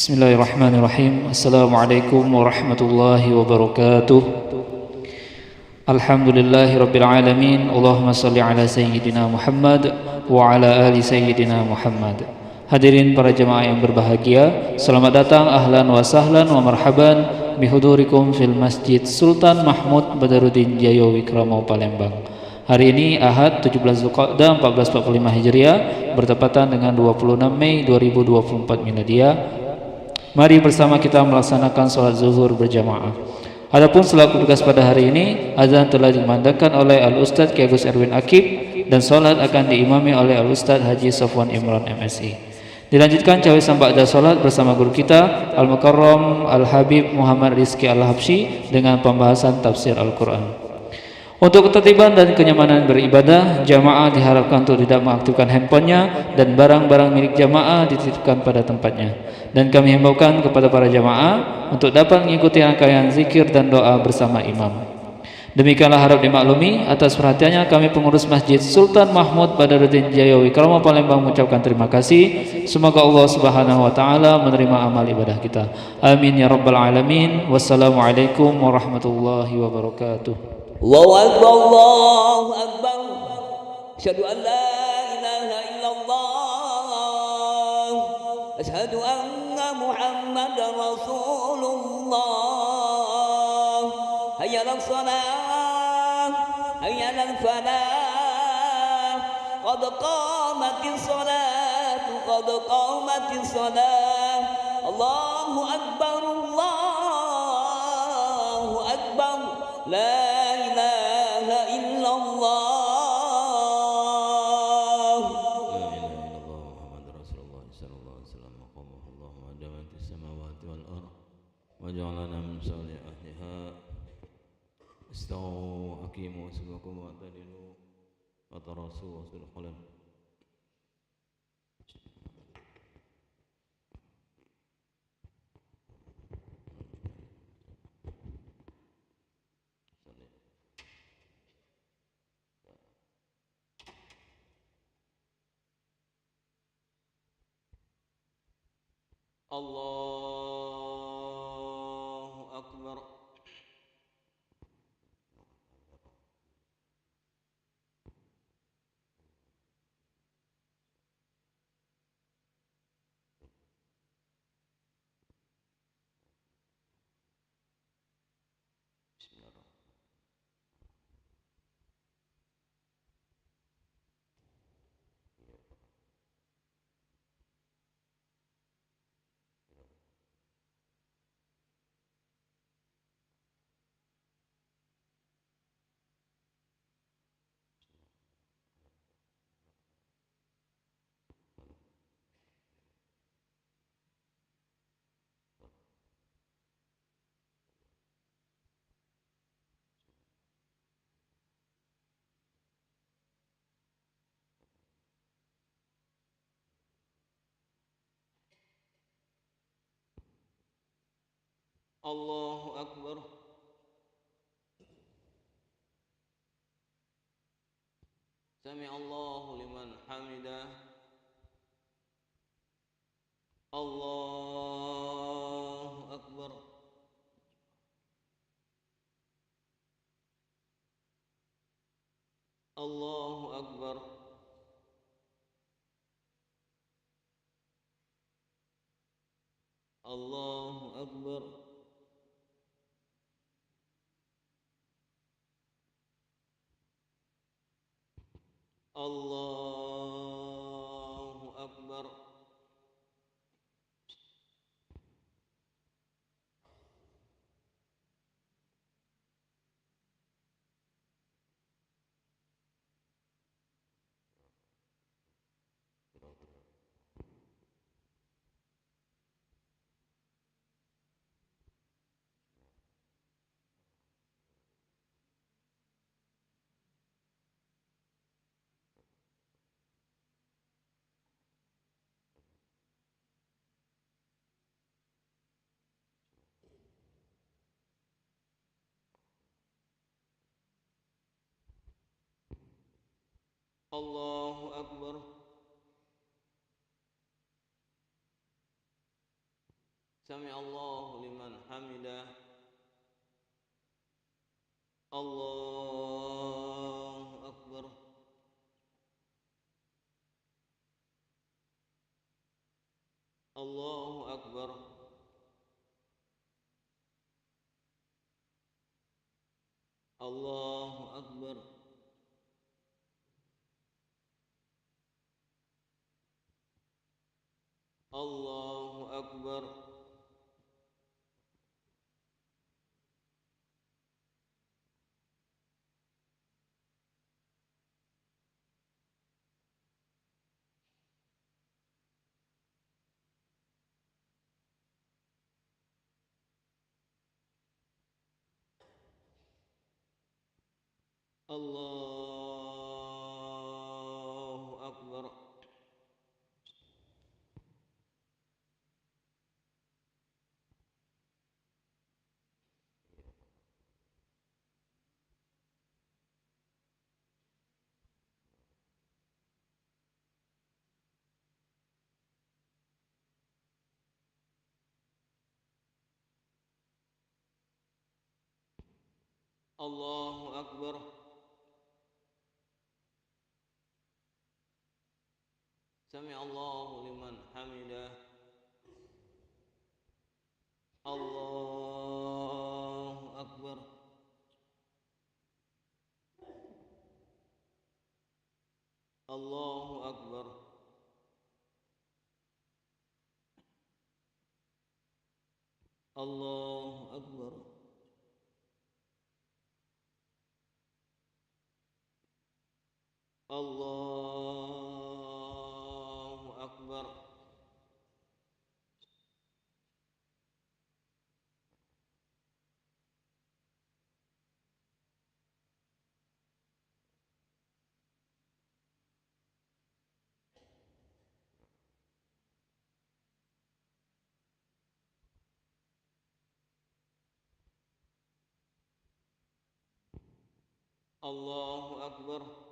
Bismillahirrahmanirrahim. Assalamualaikum warahmatullahi wabarakatuh. Alhamdulillahi rabbil alamin. Allahumma salli ala sayyidina Muhammad wa ala ali sayyidina Muhammad. Hadirin para jemaah yang berbahagia, selamat datang ahlan wa sahlan wa marhaban bihudurikum fil Masjid Sultan Mahmud Badaruddin Jaya Wikrama Palembang. Hari ini Ahad 17 Zulqa'dah 1445 Hijriah bertepatan dengan 26 Mei 2024 Miladiah. Mari bersama kita melaksanakan sholat zuhur berjamaah. Adapun selaku tugas pada hari ini, azan telah dikumandangkan oleh Al-Ustadz Ki Agus Erwin Akib dan sholat akan diimami oleh Al-Ustadz Haji Sofwan Imran MSI. Dilanjutkan cawisan ba'da sholat bersama guru kita Al-Mukarram Al-Habib Muhammad Rizki Al-Habsyi dengan pembahasan tafsir Al-Quran. Untuk ketertiban dan kenyamanan beribadah, jamaah diharapkan untuk tidak mengaktifkan handphonenya dan barang-barang milik jamaah dititipkan pada tempatnya. Dan kami himbaukan kepada para jamaah untuk dapat mengikuti rangkaian zikir dan doa bersama imam. Demikianlah harap dimaklumi. Atas perhatiannya kami pengurus Masjid Sultan Mahmud Badaruddin Jaya Wikrama Palembang mengucapkan terima kasih. Semoga Allah Subhanahu wa taala menerima amal ibadah kita. Amin ya rabbal alamin. Wassalamualaikum warahmatullahi wabarakatuh. Allahu Akbar, Allahu Akbar. Asyhadu an la ilaha illallah. Asyhadu anna Muhammadar Rasulullah. Hayya 'alas shalah, hayya 'alal falah. Qad qamatis salatu, qad qamatis salah. Allahu Akbar, Allahu Akbar. La وجعلنا من صالح أهلها استووا أقيموا وسبكم واعتدلوا وتراصوا وصل القلم. Allahu Akbar. Allahu Akbar. Sami Allahu liman hamidah. Allahu Akbar. Allahu Akbar. Allahu Akbar. Allahu Akbar. Allahu Akbar. سمع الله لمن حمده الله أكبر الله أكبر الله أكبر الله أكبر الله أكبر الله أكبر سمع الله لمن حمده الله أكبر الله أكبر الله أكبر الله أكبر الله أكبر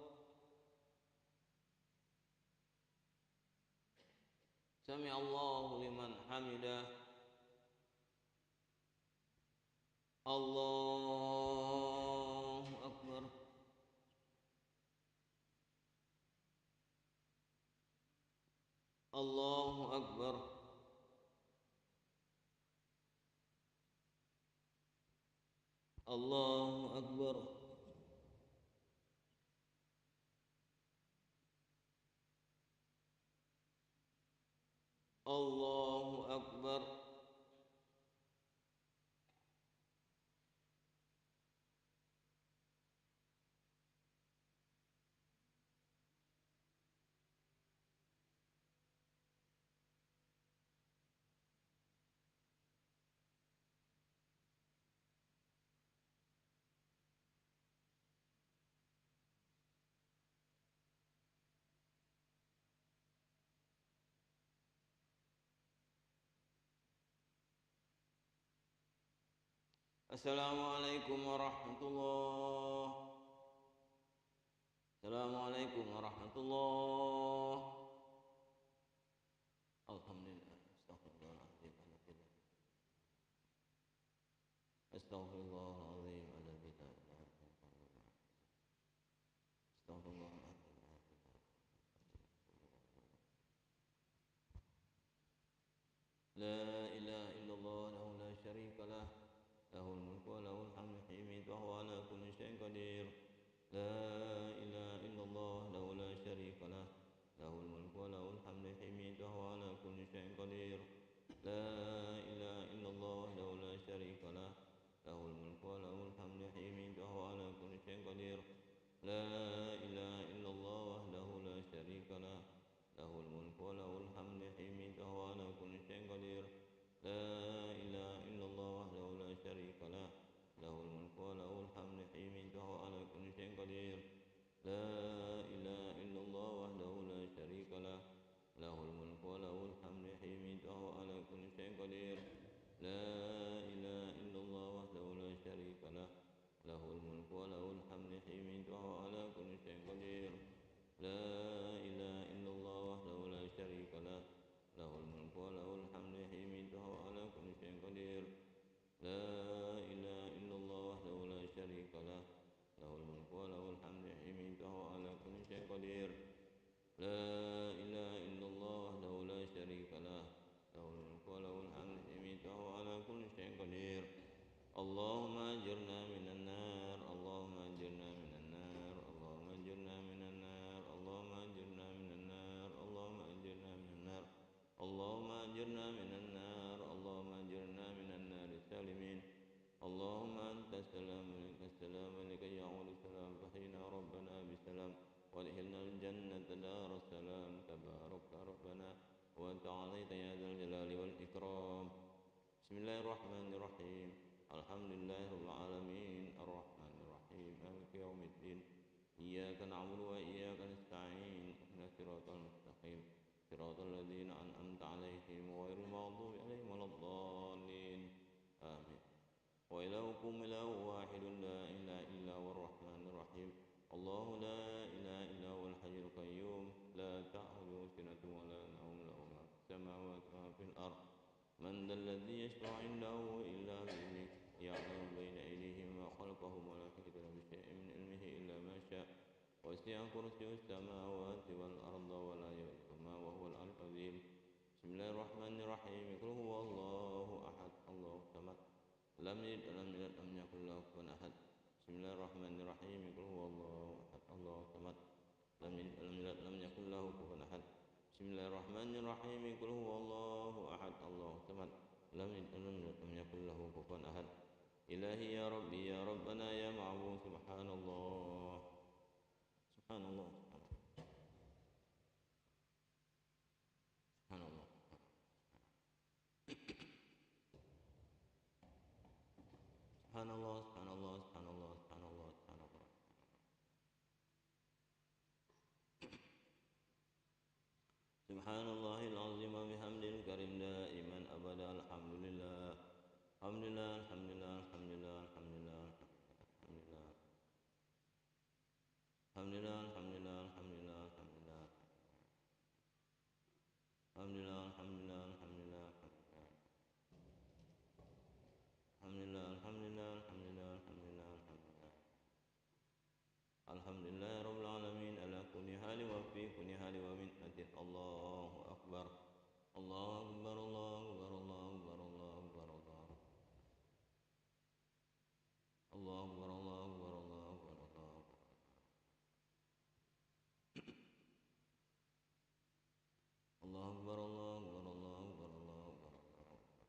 سمع الله لمن حمده الله أكبر الله أكبر الله أكبر الله أكبر Assalamualaikum warahmatullahi Assalamualaikum warahmatullahi Alhamdulillah Astaghfirullahaladzim Astaghfirullahaladzim Astaghfirullahaladzim La ilaha illallah lahu la syarika lah له الملك وله الحمد حين وهو على كل شيء قدير لا إله إلا الله له لا شريك له له الملك وله الحمد حين وهو على كل شيء قدير لا إله إلا الله له لا شريك له له الملك وله الحمد حين وهو على كل شيء قدير لا إله إلا الله وحده لا شريك له له الملك وله الحمد حين وهو على كل شيء قدير لا إله إلا الله وحده لا شريك له له الملك وله الحمد حين وهو على كل شيء قدير لا إله إلا الله وحده لا شريك له له الملك وله الحمد يميت وهو على كل شيء قدير اللهم أجرنا من النار اللهم أجرنا من النار اللهم أجرنا من النار اللهم أجرنا من النار اللهم أجرنا من النار اللهم أجرنا من النار اللهم أجرنا من النار السالمين اللهم أنت السلام منك السلام عليك يعود السلام فحينا ربنا بسلام وادخلنا الجنة دار السلام تبارك ربنا وتعاليت يا ذا الجلال والإكرام بسم الله الرحمن الرحيم الحمد لله رب العالمين الرحمن الرحيم مالك يوم الدين إياك نعبد وإياك نستعين اهدنا الصراط المستقيم صراط الذين أنعمت عليهم غير المغضوب عليهم ولا الضالين آمين وإلهكم إله واحد لا إله إلا هو الرحمن الرحيم الله لا إله إلا هو الحي القيوم لا تأخذه سنة ولا نوم له ما في السماوات وما في الأرض من ذا الذي يشفع عنده إلا بإذنه يعلم بين أيديهم وخلفهم ولا يحيطون بشيء من علمه إلا ما شاء وسع كرسيه السماوات والأرض ولا يؤوده وهو العلي العظيم بسم الله الرحمن الرحيم قل هو الله أحد الله الصمد لم يلد ولم يولد ولم يكن له كفوا أحد بسم الله الرحمن الرحيم قل هو الله أحد الله الصمد لم يلد ولم يولد ولم يكن له كفوا أحد بسم الله الرحمن الرحيم قل هو الله أحد الله الصمد لم يلد ولم يولد ولم يكن له كفوا أحد إلهي يا ربي يا ربنا يا معبود سبحان الله سبحان الله سبحان الله سبحان الله سبحان الله سبحان الله سبحان الله سبحان الله سبحان الله العظيم وبحمد الكريم دائما أبدا الحمد لله الحمد لله الحمد لله الحمد لله الحمد لله الحمد لله الحمد لله الحمد لله الحمد لله الحمد لله الحمد لله الحمد لله الحمد لله الحمد لله الحمد لله الحمد لله الحمد لله الحمد لله الحمد لله رب العالمين على كل حال وفي كل حال ومنته الله أكبر الله أكبر الله أكبر الله أكبر الله أكبر الله أكبر الله أكبر الله أكبر الله أكبر الله أكبر الله أكبر الله أكبر الله أكبر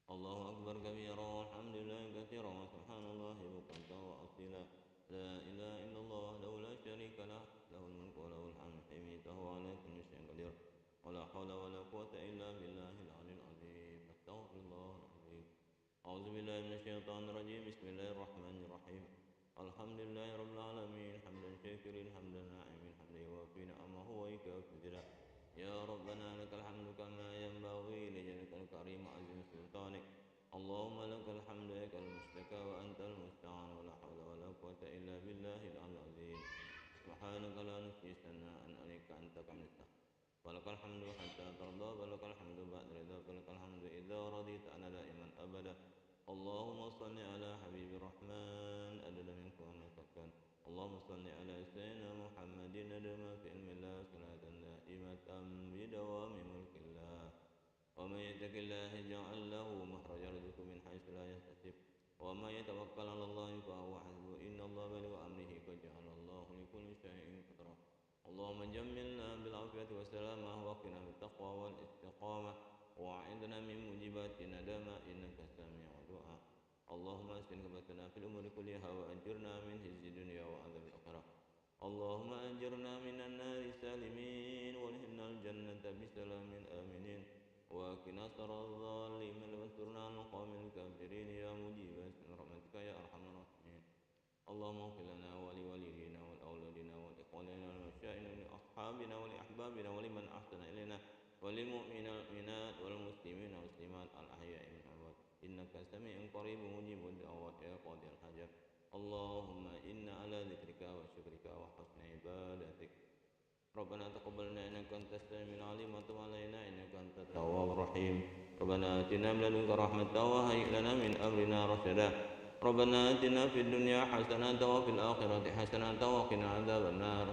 الله أكبر كبيرا والحمد لله كثيرا وسبحان الله بكرة وأصيلا لا إله إلا الله وحده لا شريك له له الملك وله الحمد يميت وهو على كل شيء قدير ولا حول ولا قوة إلا بالله العلي العظيم أستغفر الله العظيم أعوذ بالله من الشيطان الرجيم بسم الله الرحمن الرحيم الحمد لله رب العالمين حمدا شاكرين حمدا ناعمين حمدا يوافي نعمه ويكافئ فضله يا ربنا لك الحمد كما ينبغي لجلالك الكريم وعظيم سلطانك اللهم لك الحمد لك المشتكى وأنت المستعان ولا حول ولا قوة إلا بالله العلي العظيم سبحانك لا نحصي ثناء عليك أنت كما تستحق ولك الحمد حتى ترضى ولك الحمد بعد رضاك ولك الحمد إذا رضيت أنا دائما أبدا اللهم صل على حبيب الرحمن أدل منك وما سكن اللهم صل على سيدنا محمد ندم في علم الله صلاة دائمة بدوام ملك الله ومن يتق الله يجعل له مخرجا يرزقه من حيث لا يحتسب ومن يتوكل على الله فهو حسبه إن الله بلغ أمره قد جعل الله لكل شيء قدرا اللهم جملنا بالعافية والسلامة وقنا بالتقوى والاستقامة وأعذنا من موجبات الندامة إنك سميع الدعاء اللهم أسكن كبتنا في الأمور كلها وأجرنا من خزي الدنيا وعذاب الآخرة اللهم أجرنا من النار سالمين وادخلنا الجنة بسلام آمنين وقنا شر الظالمين واسترنا عن القوم الكافرين يا مجيب برحمتك يا أرحم الراحمين اللهم اغفر لنا ولوالدينا ولأولادنا ولإخواننا والمشايخنا ولأصحابنا ولأحبابنا ولمن أحسن إلينا وللمؤمنين والمؤمنات والمسلمين والمسلمات الأحياء من الأموات إنك سميع قريب مجيب الدعوات يا قاضي الحاجات اللهم إنا على ذكرك وشكرك وحسن عبادتك ربنا تقبلنا إنك أنت السميع العليم وتب علينا إنك أنت التواب الرحيم ربنا آتنا من لدنك رحمة وهيئ لنا من أمرنا رشدا ربنا آتنا في الدنيا حسنة وفي الآخرة حسنة وقنا عذاب النار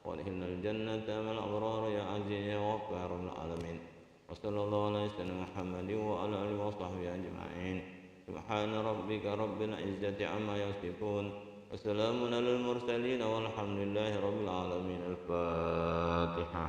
وادخلنا الجنة مع الأبرار يا عزيز يا غفار العالمين وصلى الله على سيدنا محمد وعلى آله وصحبه أجمعين سبحان ربك رب العزة عما يصفون وسلام على المرسلين والحمد لله رب العالمين. الفاتحة.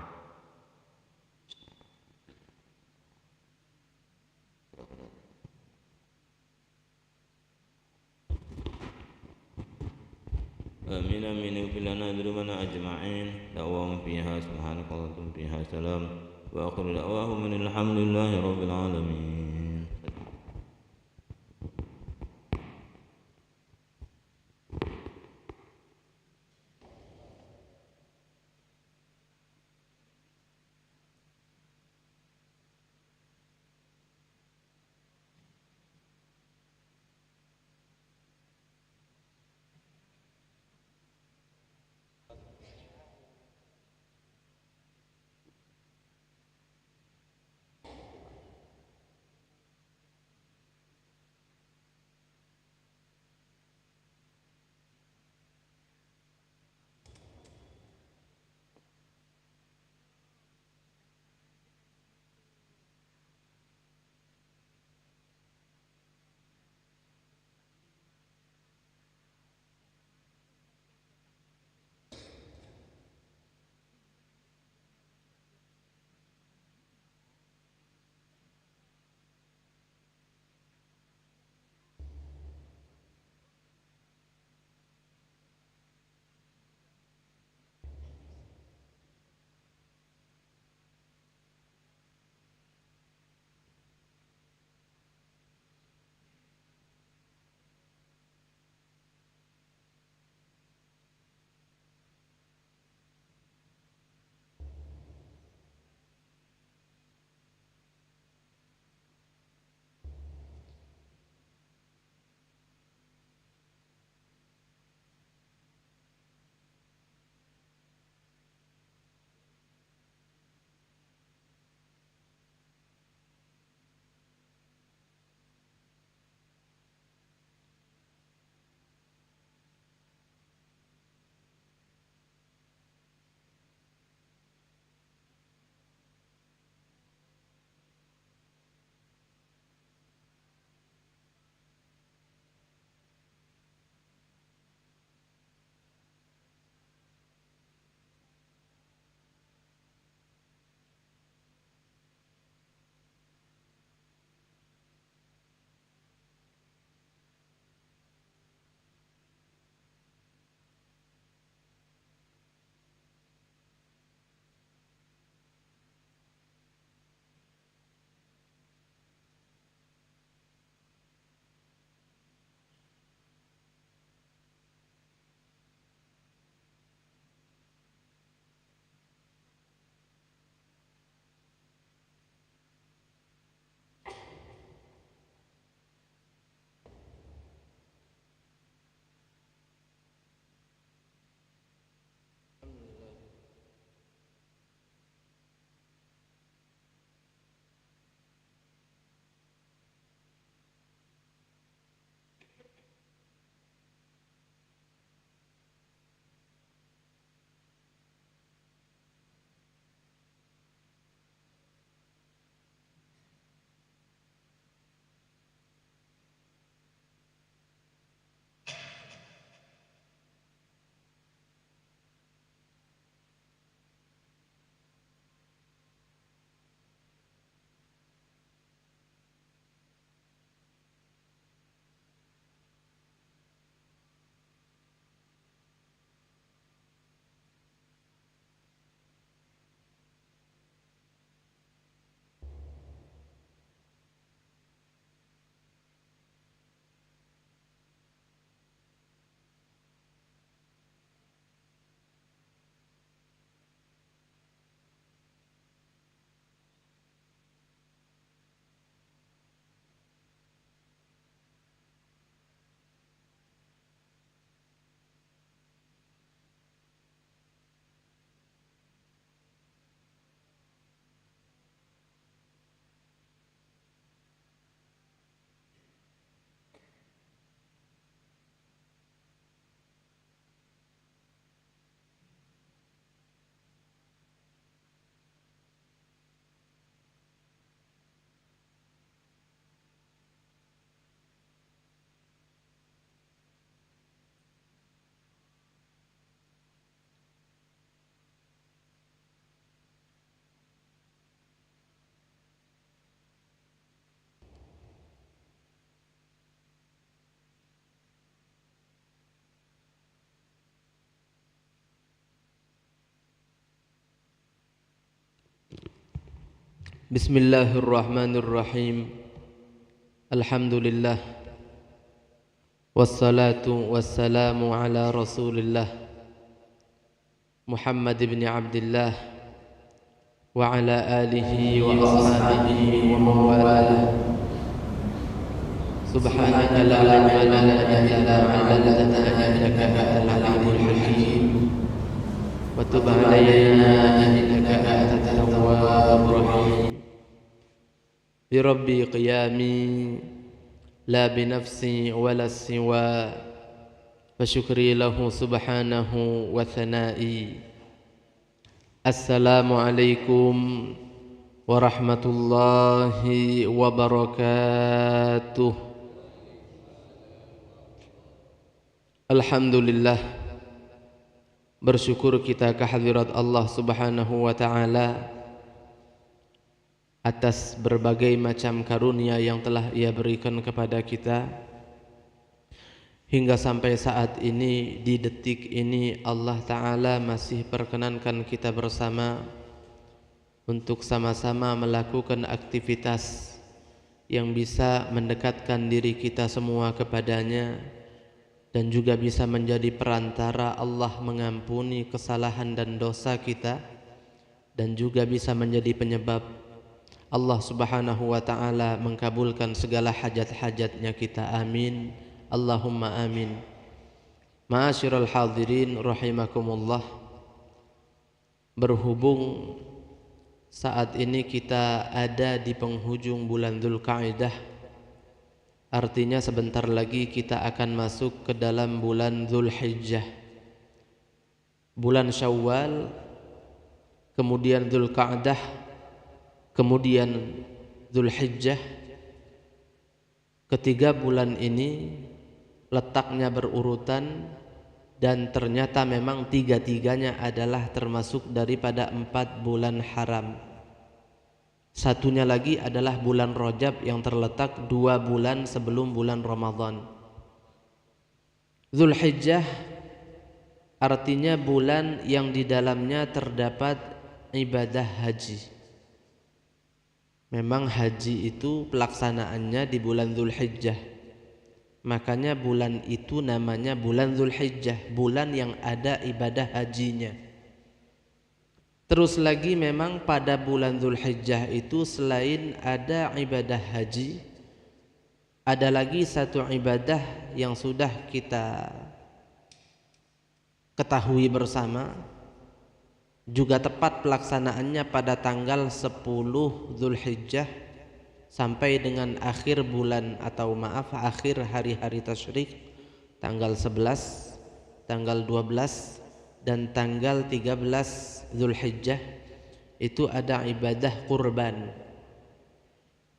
آمين آمين. اغفر لنا ذنوبنا أجمعين. دعواهم فيها سبحانك اللهم فيها سلام وآخر دعواهم من الحمد لله رب العالمين. Bismillahirrahmanirrahim. Alhamdulillah. Wassalatu wassalamu ala Rasulillah Muhammad ibn Abdullah wa ala alihi wa ashabihi wa mawalah. Subhanaka la ilma lana illa ma 'allamtana innaka antal alimul hakim. Wa tub 'alaina innaka antat tawwabur rahim. Bi rabbi qiyami la bi nafsi wala siwa fa syukri lahu subhanahu wa thana'i. Assalamu alaikum warahmatullahi wabarakatuh. Alhamdulillah, bersyukur kita kehadirat Allah subhanahu wa ta'ala atas berbagai macam karunia yang telah Ia berikan kepada kita. Hingga sampai saat ini, di detik ini, Allah Ta'ala masih perkenankan kita bersama untuk sama-sama melakukan aktivitas yang bisa mendekatkan diri kita semua kepadanya, dan juga bisa menjadi perantara Allah mengampuni kesalahan dan dosa kita, dan juga bisa menjadi penyebab Allah subhanahu wa ta'ala mengkabulkan segala hajat-hajatnya kita. Amin, Allahumma amin. Ma'asyiral hadirin rahimakumullah, berhubung saat ini kita ada di penghujung bulan Dzulqa'dah, artinya sebentar lagi kita akan masuk ke dalam bulan Dzulhijjah, bulan Syawal, kemudian Dzulqa'dah, kemudian Dzulhijjah. Ketiga bulan ini letaknya berurutan, dan ternyata memang tiga-tiganya adalah termasuk daripada 4 bulan haram. Satunya lagi adalah bulan Rajab yang terletak 2 bulan sebelum bulan Ramadan. Dzulhijjah artinya bulan yang di dalamnya terdapat ibadah haji. Memang haji itu pelaksanaannya di bulan Dzulhijjah, makanya bulan itu namanya bulan Dzulhijjah, bulan yang ada ibadah hajinya. Terus lagi memang pada bulan Dzulhijjah itu selain ada ibadah haji, ada lagi satu ibadah yang sudah kita ketahui bersama, juga tepat pelaksanaannya pada tanggal 10 Dzulhijjah sampai dengan akhir bulan, atau maaf, akhir hari-hari tasyrik, tanggal 11, tanggal 12 dan tanggal 13 Dzulhijjah. Itu ada ibadah kurban.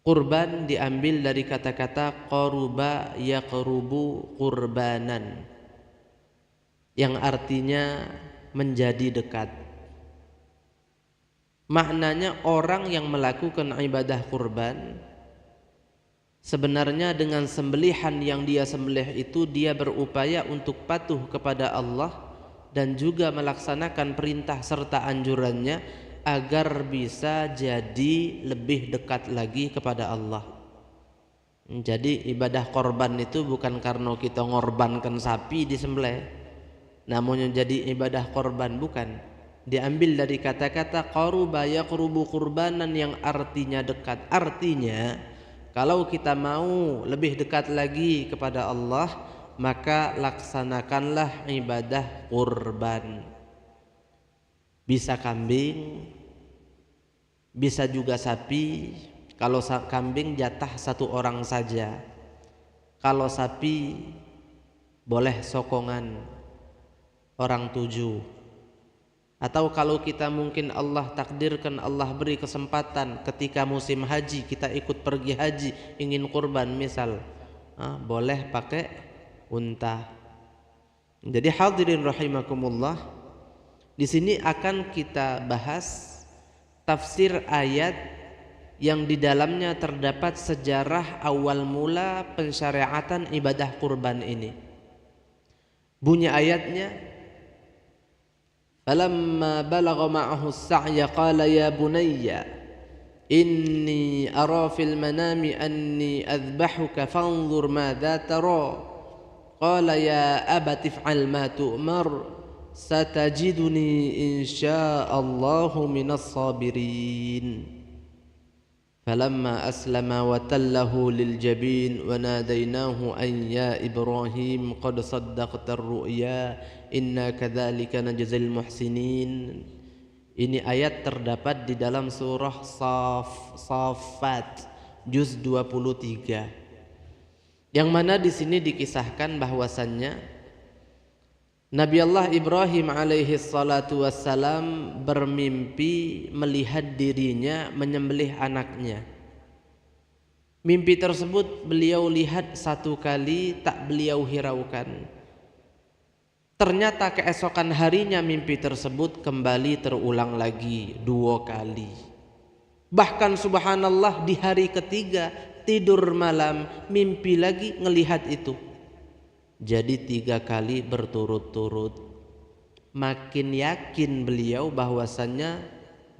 Kurban diambil dari kata-kata qaruba yaqrubu qurbanan, yang artinya menjadi dekat. Maknanya orang yang melakukan ibadah kurban, sebenarnya dengan sembelihan yang dia sembelih itu dia berupaya untuk patuh kepada Allah dan juga melaksanakan perintah serta anjurannya agar bisa jadi lebih dekat lagi kepada Allah. Jadi ibadah korban itu bukan karena kita ngorbankan sapi disembelih, namun yang jadi ibadah korban bukan. Diambil dari kata-kata qaruba yaqrubu qurbanan, yang artinya dekat. Artinya kalau kita mau lebih dekat lagi kepada Allah, maka laksanakanlah ibadah kurban. Bisa kambing, bisa juga sapi. Kalau kambing jatah 1 orang saja. Kalau sapi boleh sokongan orang 7. Atau kalau kita mungkin Allah takdirkan, Allah beri kesempatan ketika musim haji kita ikut pergi haji, ingin kurban misal, boleh pakai unta. Jadi hadirin rahimakumullah, di sini akan kita bahas tafsir ayat yang di dalamnya terdapat sejarah awal mula pensyariatan ibadah kurban ini. Bunyi ayatnya, falamma balagha ma'ahu as-sa'ya qala ya bunayya inni ara fil manami anni adbahuka fanzur madza tara qala ya abati if'al ma tu'mar satajiduni insya'allahu minas sabirin. Falamma aslama wa tallahu lil jabin wa nadainahu an ya Ibrahim qad saddaqtar ru'ya inna kadzalika najzil muhsinin. Ini ayat terdapat di dalam surah Saffat juz 23. Yang mana di sini dikisahkan bahwasannya Nabi Allah Ibrahim alaihi salatu wassalam bermimpi melihat dirinya menyembelih anaknya. Mimpi tersebut beliau lihat satu kali, tak beliau hiraukan. Ternyata keesokan harinya mimpi tersebut kembali terulang lagi 2 kali. Bahkan subhanallah di hari ketiga tidur malam mimpi lagi ngelihat itu. Jadi 3 kali berturut-turut. Makin yakin beliau bahwasannya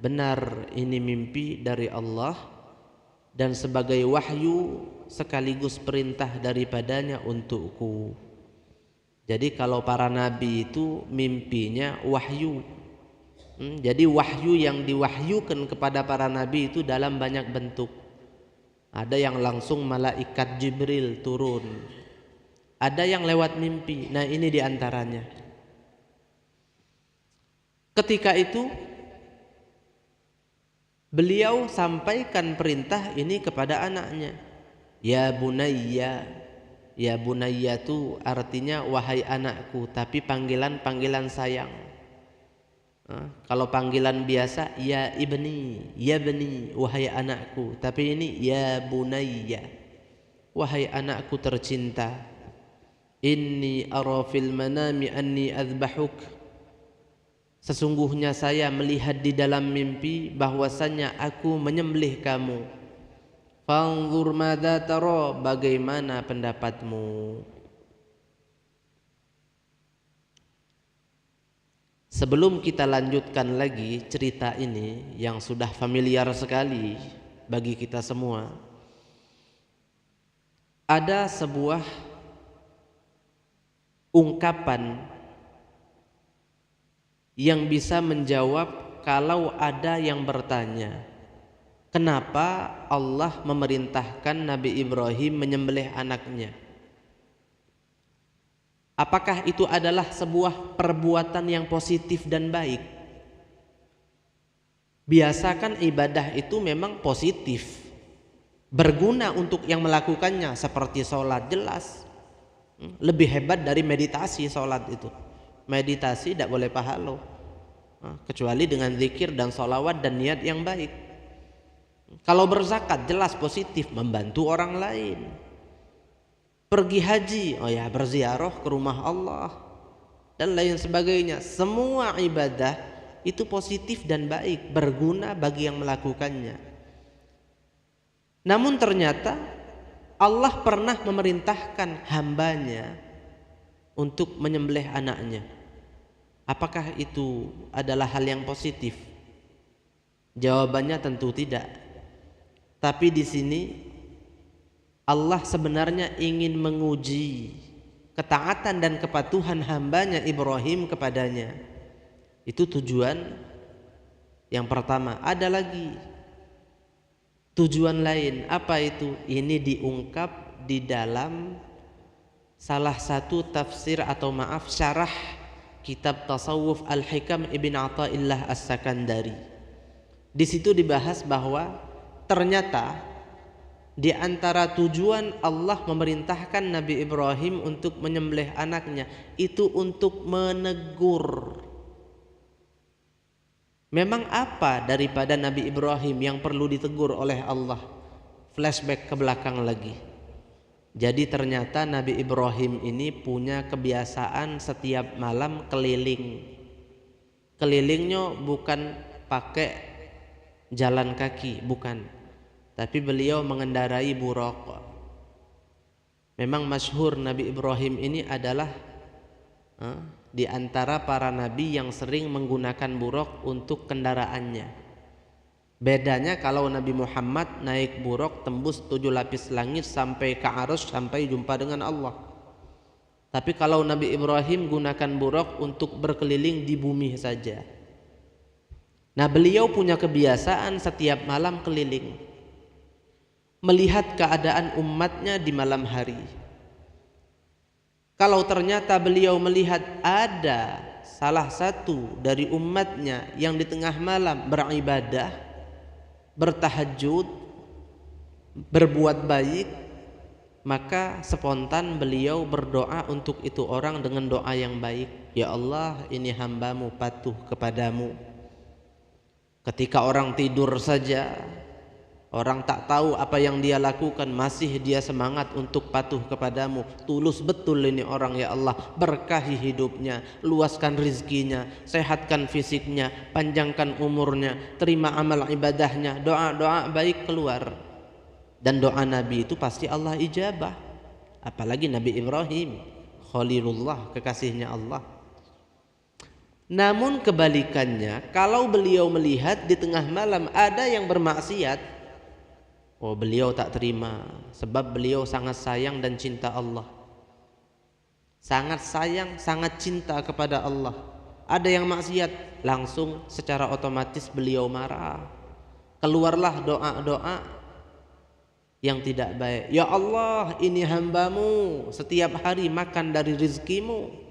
benar ini mimpi dari Allah dan sebagai wahyu sekaligus perintah daripadanya untukku. Jadi kalau para nabi itu mimpinya wahyu. Jadi wahyu yang diwahyukan kepada para nabi itu dalam banyak bentuk. Ada yang langsung malaikat Jibril turun. Ada yang lewat mimpi. Nah, ini diantaranya. Ketika itu beliau sampaikan perintah ini kepada anaknya. Ya bunayya. Ya bunayya itu artinya wahai anakku, tapi panggilan sayang. Kalau panggilan biasa ya ibni, ya bani, wahai anakku. Tapi ini ya bunayya, wahai anakku tercinta. Inni ara fil manami anni adbahuk. Sesungguhnya saya melihat di dalam mimpi bahwasannya aku menyembelih kamu. Fanzur madza tara, bagaimana pendapatmu? Sebelum kita lanjutkan lagi cerita ini yang sudah familiar sekali bagi kita semua, ada sebuah ungkapan yang bisa menjawab kalau ada yang bertanya, kenapa Allah memerintahkan Nabi Ibrahim menyembelih anaknya? Apakah itu adalah sebuah perbuatan yang positif dan baik? Biasakan ibadah itu memang positif, berguna untuk yang melakukannya, seperti sholat jelas. Lebih hebat dari meditasi sholat itu. Meditasi tidak boleh pahala kecuali dengan zikir dan sholawat dan niat yang baik. Kalau berzakat jelas positif, membantu orang lain. Pergi haji, oh ya berziarah ke rumah Allah dan lain sebagainya. Semua ibadah itu positif dan baik, berguna bagi yang melakukannya. Namun ternyata Allah pernah memerintahkan hambanya untuk menyembelih anaknya. Apakah itu adalah hal yang positif? Jawabannya tentu tidak. Tapi di sini Allah sebenarnya ingin menguji ketaatan dan kepatuhan hambanya Ibrahim kepadanya. Itu tujuan yang pertama. Ada lagi tujuan lain. Apa itu? Ini diungkap di dalam salah satu tafsir atau syarah kitab tasawuf Al-Hikam Ibn Athaillah As-Sakandari. Di situ dibahas bahwa ternyata di antara tujuan Allah memerintahkan Nabi Ibrahim untuk menyembelih anaknya itu untuk menegur. Memang apa daripada Nabi Ibrahim yang perlu ditegur oleh Allah? Flashback ke belakang lagi. Jadi ternyata Nabi Ibrahim ini punya kebiasaan setiap malam keliling. Kelilingnya bukan pakai jalan kaki, bukan. Tapi beliau mengendarai buraq. Memang masyhur Nabi Ibrahim ini adalah di antara para nabi yang sering menggunakan buraq untuk kendaraannya. Bedanya kalau Nabi Muhammad naik buruk tembus 7 lapis langit sampai ke Arsy, sampai jumpa dengan Allah. Tapi kalau Nabi Ibrahim gunakan buruk untuk berkeliling di bumi saja. Nah, beliau punya kebiasaan setiap malam keliling, melihat keadaan umatnya di malam hari. Kalau ternyata beliau melihat ada salah satu dari umatnya yang di tengah malam beribadah, bertahajud, berbuat baik, maka spontan beliau berdoa untuk itu orang dengan doa yang baik. Ya Allah, ini hambamu patuh kepadamu. Ketika orang tidur saja, orang tak tahu apa yang dia lakukan, masih dia semangat untuk patuh kepadamu. Tulus betul ini orang, ya Allah. Berkahi hidupnya, luaskan rizkinya, sehatkan fisiknya, panjangkan umurnya, terima amal ibadahnya. Doa-doa baik keluar. Dan doa Nabi itu pasti Allah ijabah. Apalagi Nabi Ibrahim, Khalilullah, kekasihnya Allah. Namun kebalikannya, kalau beliau melihat di tengah malam ada yang bermaksiat, oh, beliau tak terima, sebab beliau sangat sayang dan cinta Allah. Sangat sayang, sangat cinta kepada Allah. Ada yang maksiat, langsung secara otomatis beliau marah. Keluarlah doa-doa yang tidak baik. Ya Allah, ini hambamu setiap hari makan dari rizkimu.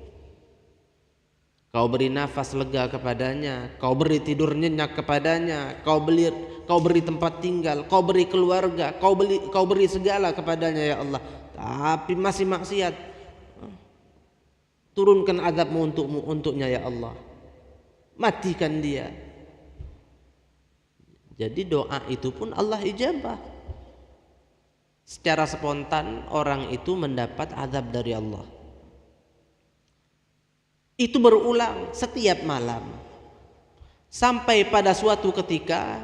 Kau beri nafas lega kepadanya, kau beri tidur nyenyak kepadanya, kau beri tempat tinggal, kau beri keluarga, kau beri segala kepadanya, ya Allah. Tapi masih maksiat, turunkan azabmu untuknya, ya Allah. Matikan dia. Jadi doa itu pun Allah ijabah. Secara spontan orang itu mendapat azab dari Allah. Itu berulang setiap malam. Sampai pada suatu ketika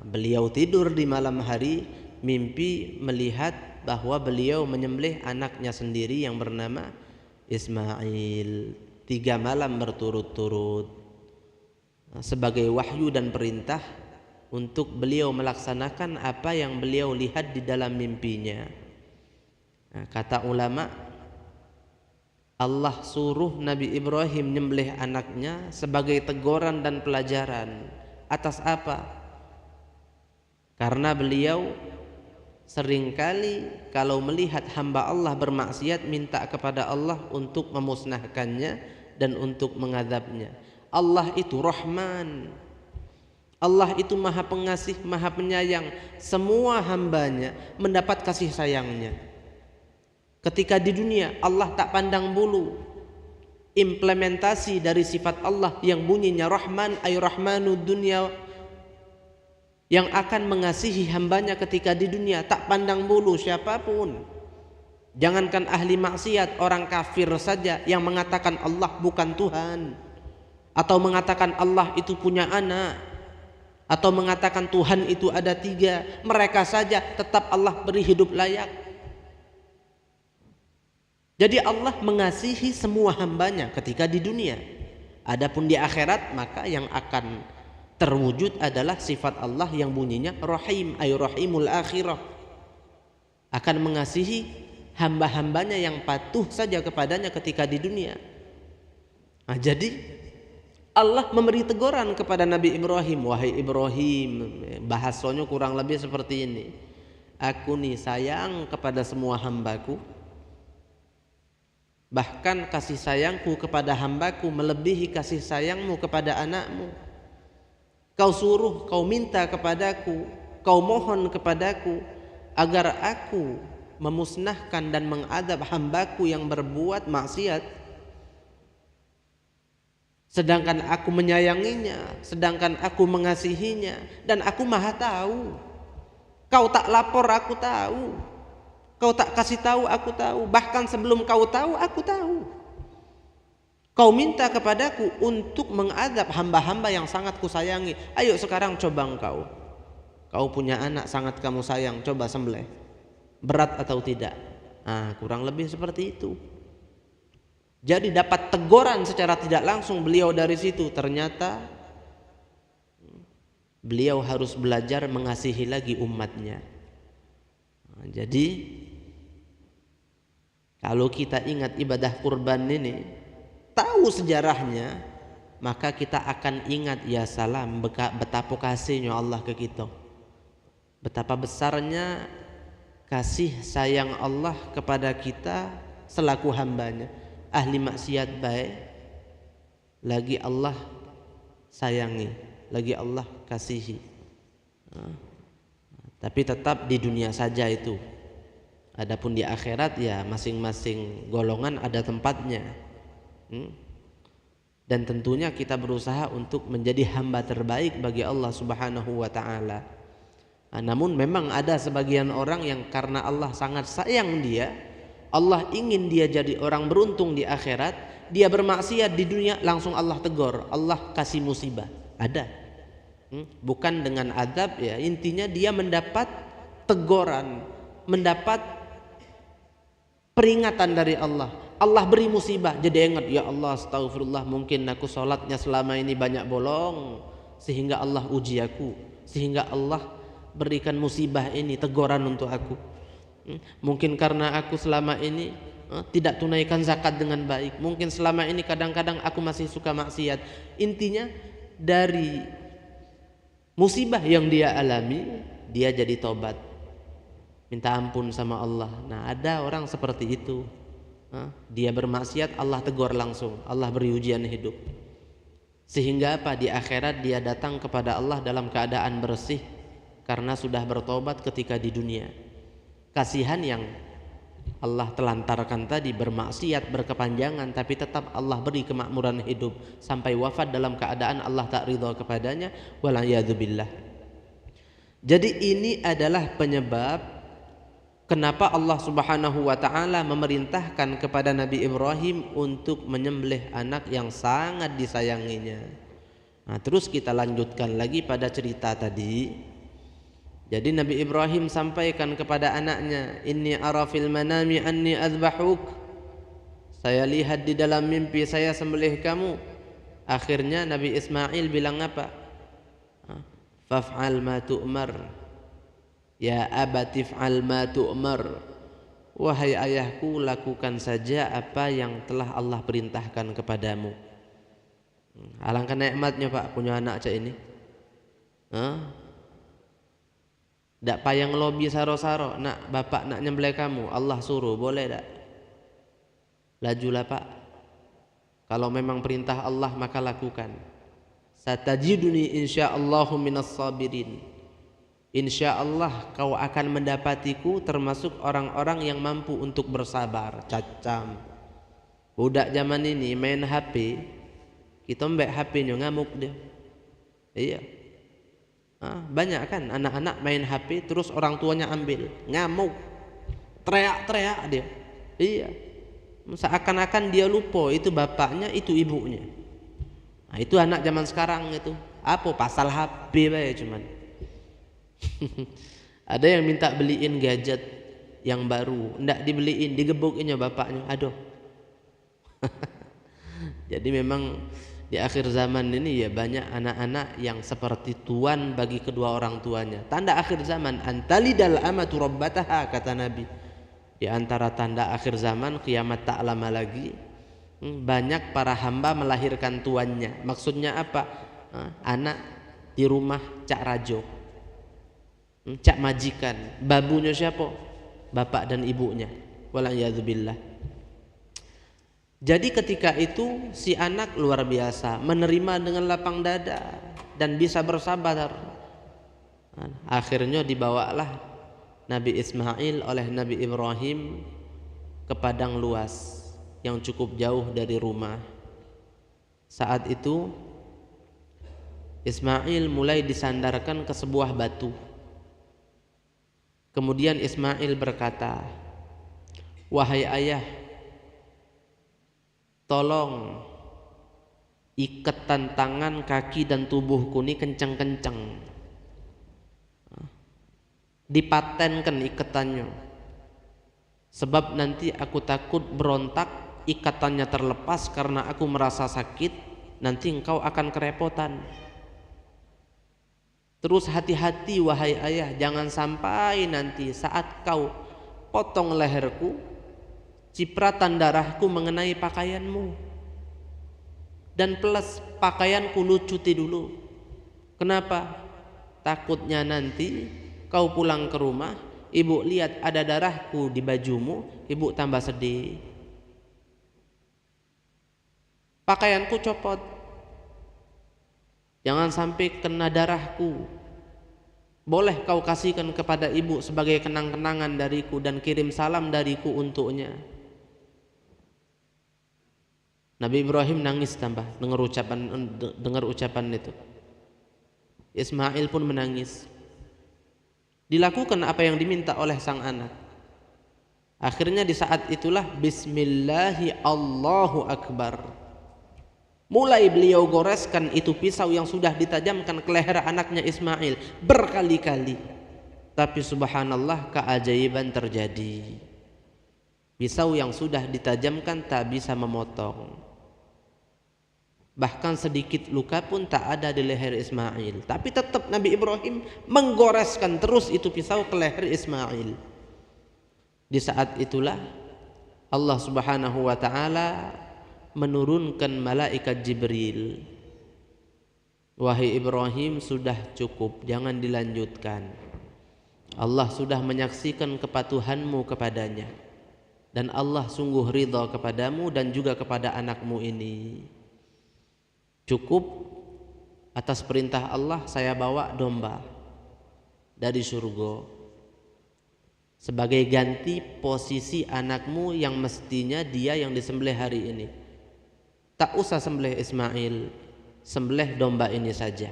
beliau tidur di malam hari, mimpi melihat bahwa beliau menyembelih anaknya sendiri yang bernama Ismail 3 malam berturut-turut, sebagai wahyu dan perintah untuk beliau melaksanakan apa yang beliau lihat di dalam mimpinya. Kata ulama, Allah suruh Nabi Ibrahim nyembelih anaknya sebagai teguran dan pelajaran. Atas apa? Karena beliau seringkali kalau melihat hamba Allah bermaksiat, minta kepada Allah untuk memusnahkannya dan untuk mengadabnya. Allah itu Rahman, Allah itu Maha Pengasih, Maha Penyayang. Semua hambanya mendapat kasih sayangnya. Ketika di dunia Allah tak pandang bulu, implementasi dari sifat Allah yang bunyinya Rahman, ay Rahmanud dunya, yang akan mengasihi hambanya ketika di dunia, tak pandang bulu siapapun. Jangankan ahli maksiat, orang kafir saja yang mengatakan Allah bukan Tuhan, atau mengatakan Allah itu punya anak, atau mengatakan Tuhan itu ada 3, mereka saja tetap Allah beri hidup layak. Jadi Allah mengasihi semua hambanya ketika di dunia. Adapun di akhirat, maka yang akan terwujud adalah sifat Allah yang bunyinya Rahim, ay Rahimul akhirah. Akan mengasihi hamba-hambanya yang patuh saja kepadanya ketika di dunia. Nah, jadi Allah memberi teguran kepada Nabi Ibrahim, wahai Ibrahim, bahasanya kurang lebih seperti ini. Aku nih sayang kepada semua hambaku, bahkan kasih sayangku kepada hambaku melebihi kasih sayangmu kepada anakmu. Kau suruh, kau minta kepadaku, kau mohon kepadaku agar aku memusnahkan dan mengadab hambaku yang berbuat maksiat, sedangkan aku menyayanginya, sedangkan aku mengasihinya, dan aku maha tahu. Kau tak lapor, aku tahu. Kau tak kasih tahu, aku tahu. Bahkan sebelum kau tahu, aku tahu. Kau minta kepadaku untuk mengadab hamba-hamba yang sangat kusayangi. Ayo sekarang coba engkau. Kau punya anak sangat kamu sayang, coba sembelih. Berat atau tidak? Nah, kurang lebih seperti itu. Jadi dapat teguran secara tidak langsung beliau dari situ. Ternyata beliau harus belajar mengasihi lagi umatnya. Jadi kalau kita ingat ibadah kurban ini, tahu sejarahnya, maka kita akan ingat, ya salam, betapa kasihnya Allah ke kita, betapa besarnya kasih sayang Allah kepada kita selaku hambanya. Ahli maksiat baik, lagi Allah sayangi, lagi Allah kasihi. Tapi tetap di dunia saja itu. Adapun di akhirat ya masing-masing golongan ada tempatnya. Dan tentunya kita berusaha untuk menjadi hamba terbaik bagi Allah Subhanahu wa taala. Namun memang ada sebagian orang yang karena Allah sangat sayang dia, Allah ingin dia jadi orang beruntung di akhirat, dia bermaksiat di dunia langsung Allah tegur, Allah kasih musibah. Ada. Bukan dengan adab ya, intinya dia mendapat teguran, mendapat peringatan dari Allah. Allah beri musibah, jadi ingat, ya Allah astagfirullah, mungkin aku sholatnya selama ini banyak bolong sehingga Allah uji aku, sehingga Allah berikan musibah ini, teguran untuk aku. Mungkin karena aku selama ini tidak tunaikan zakat dengan baik, mungkin selama ini kadang-kadang aku masih suka maksiat. Intinya dari musibah yang dia alami, dia jadi tobat, minta ampun sama Allah. Nah, ada orang seperti itu. Dia bermaksiat, Allah tegur langsung, Allah beri ujian hidup. Sehingga apa? Di akhirat dia datang kepada Allah dalam keadaan bersih karena sudah bertobat ketika di dunia. Kasihan yang Allah telantarkan tadi bermaksiat berkepanjangan, tapi tetap Allah beri kemakmuran hidup sampai wafat dalam keadaan Allah tak ridha kepadanya, wala'iyadzubillah. Jadi ini adalah penyebab kenapa Allah Subhanahu wa taala memerintahkan kepada Nabi Ibrahim untuk menyembelih anak yang sangat disayanginya. Nah, terus kita lanjutkan lagi pada cerita tadi. Jadi Nabi Ibrahim sampaikan kepada anaknya, inni ara fil manami anni azbahuk. Saya lihat di dalam mimpi saya sembelih kamu. Akhirnya Nabi Ismail bilang apa? Faf'al ma tu'mar. Ya abati fa'al ma tu'mar. Wahai ayahku, lakukan saja apa yang telah Allah perintahkan kepadamu. Alangkah nikmatnya Pak punya anak cak ini. Dak payang lobi saro-saro, nak bapak nak nyembelih kamu, Allah suruh, boleh tak? Lajulah Pak. Kalau memang perintah Allah maka lakukan. Satajiduni insyaallahu minas sabirin. Insyaallah kau akan mendapatiku termasuk orang-orang yang mampu untuk bersabar. Cacam. Budak zaman ini main HP, kita mbak HP-nya ngamuk dia. Iya. Banyak kan anak-anak main HP terus orang tuanya ambil, ngamuk, teriak-teriak dia. Iya. Seakan-akan dia lupa itu bapaknya, itu ibunya. Nah, itu anak zaman sekarang itu. Apa pasal HP bae cuman. Ada yang minta beliin gadget yang baru, ndak dibeliin, digebukinnya bapaknya. Aduh. Jadi memang di akhir zaman ini ya banyak anak-anak yang seperti tuan bagi kedua orang tuanya. Tanda akhir zaman antalidal amatu rabbataha, kata Nabi. Di antara tanda akhir zaman, kiamat tak lama lagi, banyak para hamba melahirkan tuannya. Maksudnya apa? Anak di rumah cak rajo, cak majikan. Babunya siapa? Bapak dan ibunya. Wala'iyadzubillah. Jadi ketika itu si anak luar biasa, menerima dengan lapang dada dan bisa bersabar. Akhirnya dibawalah Nabi Ismail oleh Nabi Ibrahim ke padang luas yang cukup jauh dari rumah. Saat itu Ismail mulai disandarkan ke sebuah batu. Kemudian Ismail berkata, wahai ayah, tolong ikatan tangan, kaki dan tubuhku ini kencang-kencang, dipatenkan ikatannya, sebab nanti aku takut berontak, ikatannya terlepas karena aku merasa sakit, nanti engkau akan kerepotan. Terus hati-hati wahai ayah, jangan sampai nanti saat kau potong leherku, cipratan darahku mengenai pakaianmu. Dan plus pakaianku lucuti dulu. Kenapa? Takutnya nanti kau pulang ke rumah, ibu lihat ada darahku di bajumu, ibu tambah sedih. Pakaianku copot, jangan sampai kena darahku. Boleh kau kasihkan kepada ibu sebagai kenang-kenangan dariku dan kirim salam dariku untuknya. Nabi Ibrahim nangis tambah dengar ucapan itu. Ismail pun menangis. Dilakukan apa yang diminta oleh sang anak. Akhirnya di saat itulah Bismillahi Allahu Akbar. Mulai beliau goreskan itu pisau yang sudah ditajamkan ke leher anaknya Ismail berkali-kali. Tapi subhanallah, keajaiban terjadi. Pisau yang sudah ditajamkan tak bisa memotong. Bahkan sedikit luka pun tak ada di leher Ismail. Tapi tetap Nabi Ibrahim menggoreskan terus itu pisau ke leher Ismail. Di saat itulah Allah Subhanahu wa ta'ala menurunkan malaikat Jibril. Wahai Ibrahim, sudah cukup, jangan dilanjutkan. Allah sudah menyaksikan kepatuhanmu kepadanya. Dan Allah sungguh ridha kepadamu dan juga kepada anakmu ini. Cukup, atas perintah Allah saya bawa domba dari surga sebagai ganti posisi anakmu yang mestinya dia yang disembelih hari ini. Tak usah sembelih Ismail, sembelih domba ini saja.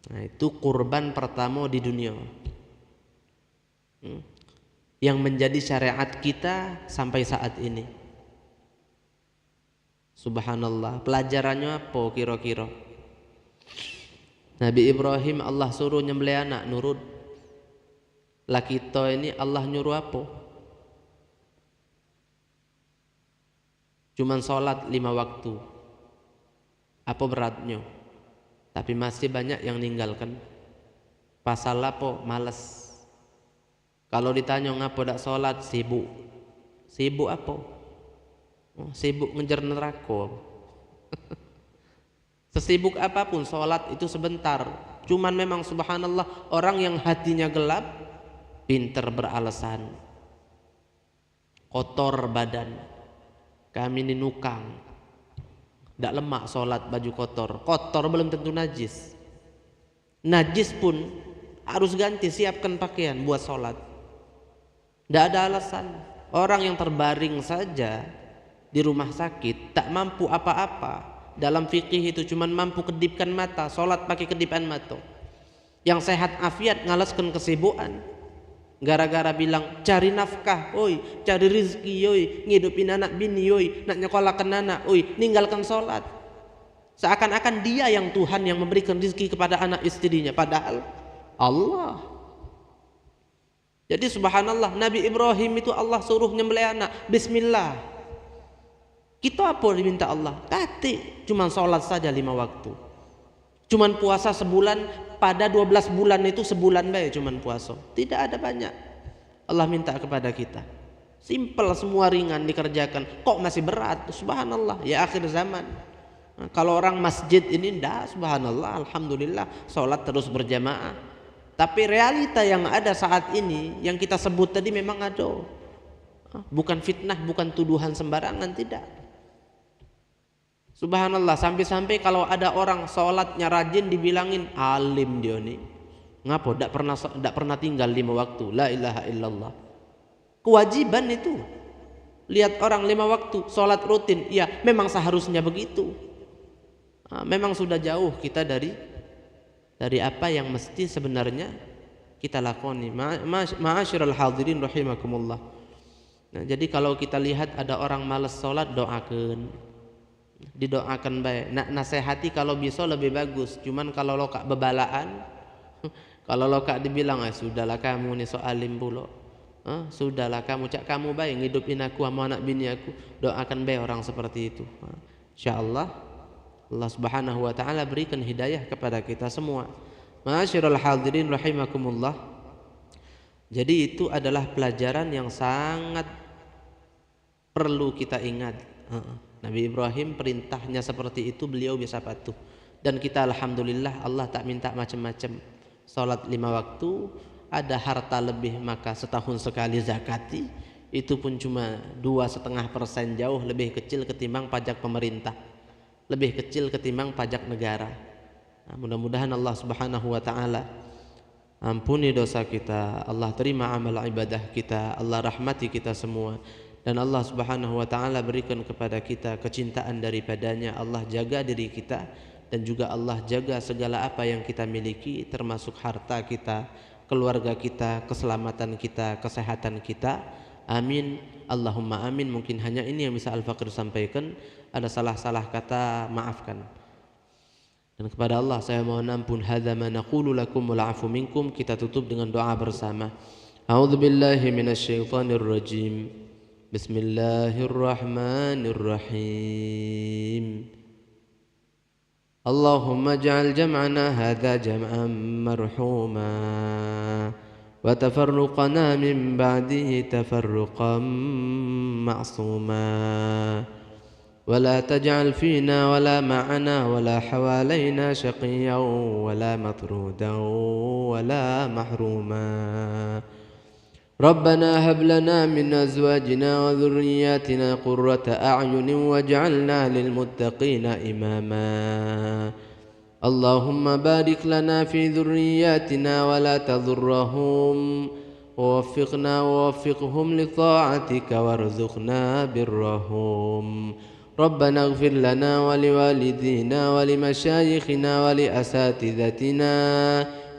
Nah, itu kurban pertama di dunia yang menjadi syariat kita sampai saat ini. Subhanallah, pelajarannya apa kira-kira? Nabi Ibrahim Allah suruh nyembelih anak, nurut. Lah kita ini Allah nyuruh apa? Cuman sholat 5 waktu. Apa beratnya? Tapi masih banyak yang ninggalkan. Pasal apa? Males. Kalau ditanya ngapa dak sholat, sibuk. Sibuk apa? Sibuk ngejar neraka. Sesibuk apapun sholat itu sebentar. Cuman memang subhanallah, orang yang hatinya gelap pinter beralasan, kotor badan. Kami ini nukang, tidak lemak sholat baju kotor. Kotor belum tentu najis. Najis pun harus ganti, siapkan pakaian buat sholat. Tidak ada alasan. Orang yang terbaring saja di rumah sakit tak mampu apa-apa, dalam fikih itu cuman mampu kedipkan mata, sholat pakai kedipan mata. Yang sehat afiat ngalaskan kesibukan gara-gara bilang cari nafkah, oi, cari rizki, oi, ngidupin anak bini, oi, nak nyekolahkan anak, oi, ninggalkan sholat. Seakan-akan dia yang Tuhan yang memberikan rizki kepada anak istrinya, padahal Allah. Jadi subhanallah, Nabi Ibrahim itu Allah suruh nyembelih anak, bismillah. Kita apa diminta Allah? Kati, cuman sholat saja 5 waktu. Cuman puasa sebulan, pada 12 bulan itu sebulan baik cuman puasa. Tidak ada banyak. Allah minta kepada kita. Simple, semua ringan dikerjakan. Kok masih berat? Subhanallah, ya akhir zaman. Nah, kalau orang masjid ini enggak, subhanallah, alhamdulillah, sholat terus berjamaah. Tapi realita yang ada saat ini, yang kita sebut tadi memang ada. Bukan fitnah, bukan tuduhan sembarangan, tidak. Subhanallah, sampai-sampai kalau ada orang sholatnya rajin dibilangin alim dia nih. Ngapa? Tidak pernah tinggal 5 waktu. La ilaha illallah. Kewajiban itu. Lihat orang 5 waktu sholat rutin, ya memang seharusnya begitu. Memang sudah jauh kita dari apa yang mesti sebenarnya kita lakoni. Ma'asyiral hadirin rahimakumullah. Nah, jadi kalau kita lihat ada orang malas sholat, doakan. Didoakan baik, nak nasihati kalau bisa lebih bagus. Cuman kalau lo kak bebalaan, kalau lo kak dibilang sudahlah kamu nih soalim pula, sudahlah kamu cak kamu baik ngidupin aku sama anak bini aku, doakan baik orang seperti itu. Insyaallah Allah Subhanahu wa ta'ala berikan hidayah kepada kita semua. Ma'asyiral hadirin rahimakumullah. Jadi itu adalah pelajaran yang sangat perlu kita ingat. Nabi Ibrahim perintahnya seperti itu, beliau bisa patuh. Dan kita alhamdulillah Allah tak minta macam-macam. Salat 5 waktu, ada harta lebih maka setahun sekali zakati. Itu pun cuma 2,5%, jauh lebih kecil ketimbang pajak pemerintah, lebih kecil ketimbang pajak negara. Nah, mudah-mudahan Allah Subhanahu wa taala ampuni dosa kita, Allah terima amal ibadah kita, Allah rahmati kita semua, dan Allah Subhanahu wa taala berikan kepada kita kecintaan daripadanya. Allah jaga diri kita, dan juga Allah jaga segala apa yang kita miliki, termasuk harta kita, keluarga kita, keselamatan kita, kesehatan kita. Amin, Allahumma amin. Mungkin hanya ini yang bisa Al-Faqir sampaikan. Ada salah-salah kata, maafkan. Dan kepada Allah saya mohon ampun. Hadza ma naqulu lakum wal afu minkum. Kita tutup dengan doa bersama. A'udzubillahi minasyaitonir rajim. Bismillahirrahmanirrahim. Allahumma ij'al jam'ana hadza jam'an marhuma wa tafarruqana min ba'dihi tafarruqan ma'suma. ولا تجعل فينا ولا معنا ولا حوالينا شقيا ولا مطرودا ولا محروما. ربنا هب لنا من أزواجنا وذرياتنا قرة أعين واجعلنا للمتقين إماما. اللهم بارك لنا في ذرياتنا ولا تضرهم ووفقنا ووفقهم لطاعتك وارزقنا برهم. ربنا اغفر لنا ولوالدينا ولمشايخنا ولأساتذتنا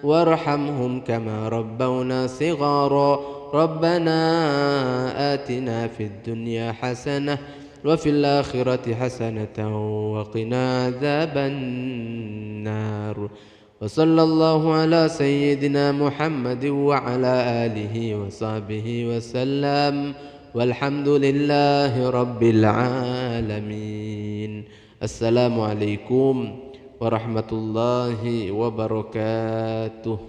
وارحمهم كما ربونا صغارا. ربنا آتنا في الدنيا حسنة وفي الآخرة حسنة وقنا عذاب النار. وصلى الله على سيدنا محمد وعلى آله وصحبه وسلم. والحمد لله رب العالمين. السلام عليكم ورحمة الله وبركاته.